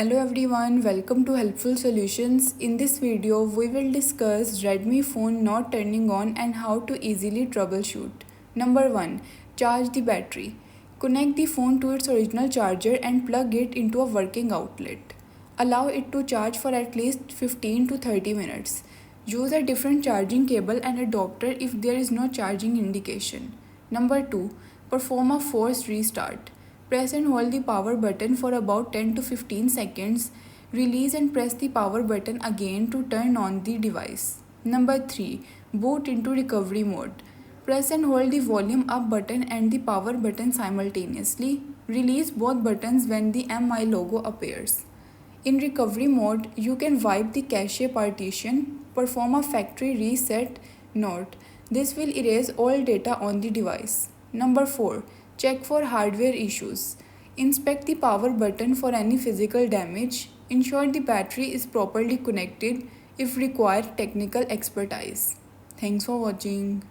Hello everyone, welcome to Helpful Solutions. In this video, we will discuss Redmi phone not turning on and how to easily troubleshoot. Number 1. Charge the battery. Connect the phone to its original charger and plug it into a working outlet. Allow it to charge for at least 15 to 30 minutes. Use a different charging cable and adapter if there is no charging indication. Number 2. Perform a forced restart. Press and hold the power button for about 10 to 15 seconds. Release and press the power button again to turn on the device. Number 3. Boot into recovery mode. Press and hold the volume up button and the power button simultaneously. Release both buttons when the MI logo appears. In recovery mode, you can wipe the cache partition, perform a factory reset. Note: this will erase all data on the device. Number 4. Check for hardware issues. Inspect the power button for any physical damage. Ensure the battery is properly connected if required technical expertise. Thanks for watching.